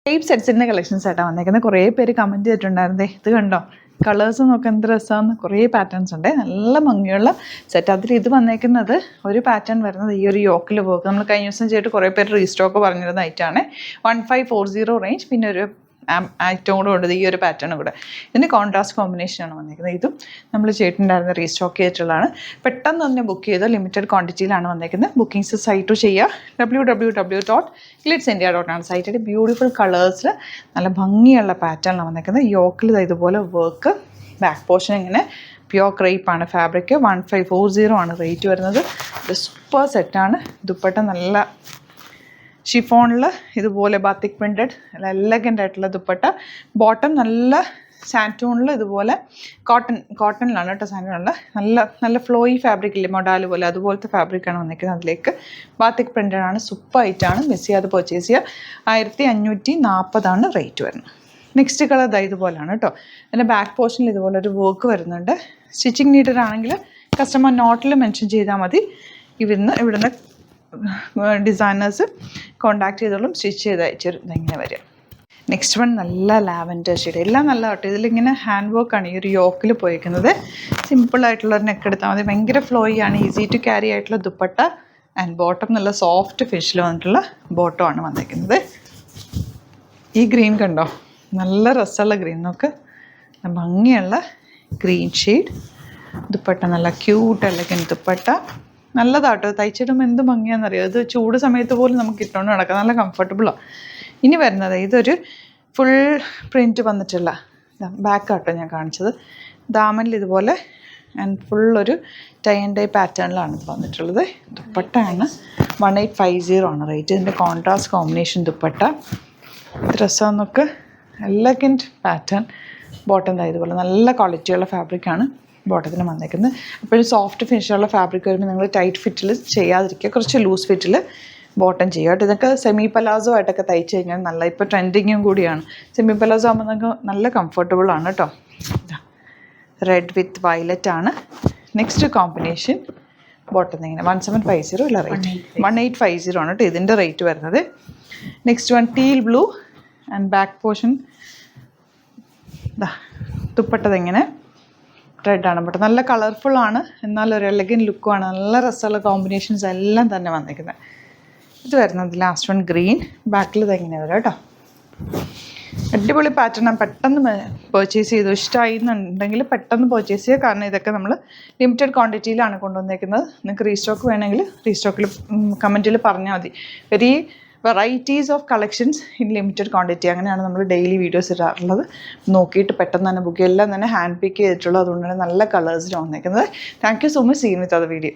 Type സെറ്റ്സിൻ്റെ collections ആയിട്ടാണ് വന്നേക്കുന്നത്. കുറേ പേര് കമൻറ്റ് ചെയ്തിട്ടുണ്ടായിരുന്നേ, ഇത് കണ്ടോ കളേഴ്സ് നോക്കാൻ എന്ത് രസമാണെന്ന്. കുറേ പാറ്റേൺസ് ഉണ്ട്, നല്ല ഭംഗിയുള്ള സെറ്റ്. അതിൽ ഇത് വന്നേക്കുന്നത് ഒരു പാറ്റേൺ വരുന്നത് ഈ ഒരു യോക്കിൽ വർക്ക്. നമ്മൾ കഴിഞ്ഞ ദിവസം ചെയ്തിട്ട് കുറേ പേര് റീസ്റ്റോക്ക് പറഞ്ഞിരുന്ന ഐറ്റാണ്. 1540 റേഞ്ച്. പിന്നെ ഒരു ഐറ്റം കൂടെ ഉണ്ട്, ഈ ഒരു പാറ്റേൺ കൂടെ. ഇതിൻ്റെ കോൺട്രാസ്റ്റ് കോമ്പിനേഷനാണ് വന്നേക്കുന്നത്. ഇതും നമ്മൾ ചെയ്തിട്ടുണ്ടായിരുന്ന റീസ്റ്റോക്ക് ചെയ്തിട്ടുള്ളതാണ്. പെട്ടെന്ന് തന്നെ ബുക്ക് ചെയ്ത് ലിമിറ്റഡ് ക്വാണ്ടിറ്റിയിലാണ് വന്നേക്കുന്നത്. ബുക്കിംഗ്സ് സൈറ്റ് ചെയ്യുക www.glitzindia.com ആണ് സൈറ്റിൽ. ബ്യൂട്ടിഫുൾ കളേഴ്സിൽ നല്ല ഭംഗിയുള്ള പാറ്റേണിലാണ് വന്നേക്കുന്നത്. യോക്കിൽ ഇതുപോലെ വർക്ക്. ബാക്ക് പോർഷൻ ഇങ്ങനെ പ്യോർ ക്രേപ്പാണ് ഫാബ്രിക്. 1540 ആണ് റേറ്റ് വരുന്നത്. ഇത് സൂപ്പർ സെറ്റാണ്. ദുപ്പട്ട നല്ല ഷിഫോണിൽ ഇതുപോലെ ബാത്തിക് പ്രിൻറ്റഡ് നല്ല എലഗൻ്റ് ആയിട്ടുള്ള ദുപ്പട്ട. ബോട്ടം നല്ല സാൻറ്റൂണിൽ ഇതുപോലെ കോട്ടണിലാണ് കേട്ടോ. സാൻറ്റൂണിൽ നല്ല ഫ്ലോയി ഫാബ്രിക് ഇല്ലേ, മൊഡാല് പോലെ, അതുപോലത്തെ ഫാബ്രിക്കാണ് വന്നിരിക്കുന്നത്. അതിലേക്ക് ബാത്തിക് പ്രിൻറ്റഡ് ആണ്. സൂപ്പർ ആയിട്ടാണ്. മിസ് ചെയ്യാതെ പർച്ചേസ് ചെയ്യുക. 1540 റേറ്റ് വരുന്നത്. നെക്സ്റ്റ് കളർ ഇതുപോലെയാണ് കേട്ടോ. അതിൻ്റെ ബാക്ക് പോർഷനിൽ ഇതുപോലെ ഒരു വർക്ക് വരുന്നുണ്ട്. സ്റ്റിച്ചിങ് നീഡഡ് ആണെങ്കിൽ കസ്റ്റമർ നോട്ടിൽ മെൻഷൻ ചെയ്താൽ മതി. ഇവിടുന്ന് ഡിസൈനേഴ്സ് കോണ്ടാക്ട് ചെയ്തോളും, സ്റ്റിച്ച് ചെയ്ത് അയച്ചു ഇങ്ങനെ വരിക. നെക്സ്റ്റ് വൺ നല്ല ലാവൻഡർ ഷെയ്ഡ്. എല്ലാം നല്ല കേട്ടോ. ഇതിലിങ്ങനെ ഹാൻഡ് വർക്കാണ് ഈ ഒരു യോക്കിൽ പോയിരിക്കുന്നത്. സിമ്പിളായിട്ടുള്ളൊരു നെക്ക് എടുത്താൽ മതി. ഭയങ്കര ഫ്ലോയി ആണ്. ഈസി ടു ക്യാരി ആയിട്ടുള്ള ദുപ്പട്ട. ആൻഡ് ബോട്ടം നല്ല സോഫ്റ്റ് ഫിഷിൽ വന്നിട്ടുള്ള ബോട്ടമാണ് വന്നിരിക്കുന്നത്. ഈ ഗ്രീൻ കണ്ടോ, നല്ല രസമുള്ള ഗ്രീൻ. നോക്ക്, ഭംഗിയുള്ള ഗ്രീൻ ഷെയ്ഡ്. ദുപ്പട്ട നല്ല ക്യൂട്ട് അല്ലെങ്കിൽ ദുപ്പട്ട നല്ലതാട്ടോ. തയ്ച്ചിടുമ്പോൾ എന്ത് ഭംഗിയാണെന്നറിയോ. ഇത് ചൂട് സമയത്ത് പോലും നമുക്ക് ഇട്ടുകൊണ്ട് നടക്കാം. നല്ല കംഫർട്ടബിളാണ്. ഇനി വരുന്നത് ഇതൊരു ഫുൾ പ്രിൻറ്റ് വന്നിട്ടുള്ള ബാക്ക് ആട്ടോ ഞാൻ കാണിച്ചത്. ദാമനിൽ ഇതുപോലെ ആൻഡ് ഫുള്ളൊരു ടൈ ആൻഡ് ഡൈ പാറ്റേണിലാണ് ഇത് വന്നിട്ടുള്ളത്. ദുപ്പട്ടയാണ് 1850 ആണ് റേറ്റ്. ഇതിൻ്റെ കോൺട്രാസ്റ്റ് കോമ്പിനേഷൻ ദുപ്പട്ട. ഡ്രസ്സാന്നൊക്കെ എലഗൻറ്റ് പാറ്റേൺ. ബോട്ടം ഇതുപോലെ നല്ല ക്വാളിറ്റിയുള്ള ഫാബ്രിക്കാണ് ബോട്ടത്തിന് വന്നേക്കുന്നത്. അപ്പോൾ സോഫ്റ്റ് ഫിനിഷുള്ള ഫാബ്രിക് വരുമ്പോൾ നിങ്ങൾ ടൈറ്റ് ഫിറ്റിൽ ചെയ്യാതിരിക്കുക, കുറച്ച് ലൂസ് ഫിറ്റിൽ ബോട്ടം ചെയ്യുക കേട്ടോ. ഇതൊക്കെ സെമി പലാസോ ആയിട്ടൊക്കെ തയ്ച്ച് കഴിഞ്ഞാൽ നല്ല, ഇപ്പോൾ ട്രെൻഡിങ്ങും കൂടിയാണ്. സെമി പലാസോ ആകുമ്പോൾ നിങ്ങൾക്ക് നല്ല കംഫർട്ടബിളാണ് കേട്ടോ. റെഡ് വിത്ത് വയലറ്റ് ആണ് നെക്സ്റ്റ് കോമ്പിനേഷൻ. ബോട്ടം ഇങ്ങനെ 1750 അല്ല റേറ്റ്, 1850 ആണ് കേട്ടോ ഇതിൻ്റെ റേറ്റ് വരുന്നത്. Next one teal blue and back portion ദുപ്പട്ടതിങ്ങനെ റെഡാണ്. ബട്ട് നല്ല കളർഫുള്ളാണ്, എന്നാൽ ഒരു എലഗൻ ലുക്കുമാണ്. നല്ല രസമുള്ള കോമ്പിനേഷൻസ് എല്ലാം തന്നെ വന്നിരിക്കുന്നത്. ഇത് വരുന്നത് ലാസ്റ്റ് വൺ ഗ്രീൻ. ബാക്കിൽ ഇതെങ്ങനെ വരാം കേട്ടോ. അടിപൊളി പാറ്റേൺ. പെട്ടെന്ന് പർച്ചേസ് ചെയ്തു. ഇഷ്ടമായി എന്നുണ്ടെങ്കിൽ പെട്ടെന്ന് പർച്ചേസ് ചെയ്യുക. കാരണം ഇതൊക്കെ നമ്മൾ ലിമിറ്റഡ് ക്വാണ്ടിറ്റിയിലാണ് കൊണ്ടുവന്നേക്കുന്നത്. നിങ്ങൾക്ക് റീസ്റ്റോക്ക് വേണമെങ്കിൽ റീസ്റ്റോക്കിൽ കമൻറ്റിൽ പറഞ്ഞാൽ മതി. Very varieties of collections in limited quantity. അങ്ങനെയാണ് നമ്മൾ ഡെയിലി വീഡിയോസ് ഇടാറുള്ളത്. നോക്കിയിട്ട് പെട്ടെന്ന് തന്നെ ബുക്ക്. എല്ലാം തന്നെ ഹാൻഡ് പിക്ക് ചെയ്തിട്ടുള്ളത്. അതുകൊണ്ട് തന്നെ നല്ല കളേഴ്സിലാണ് വന്നേക്കുന്നത്. Thank you so much. സീൻ വിത്ത് അത് വീഡിയോ.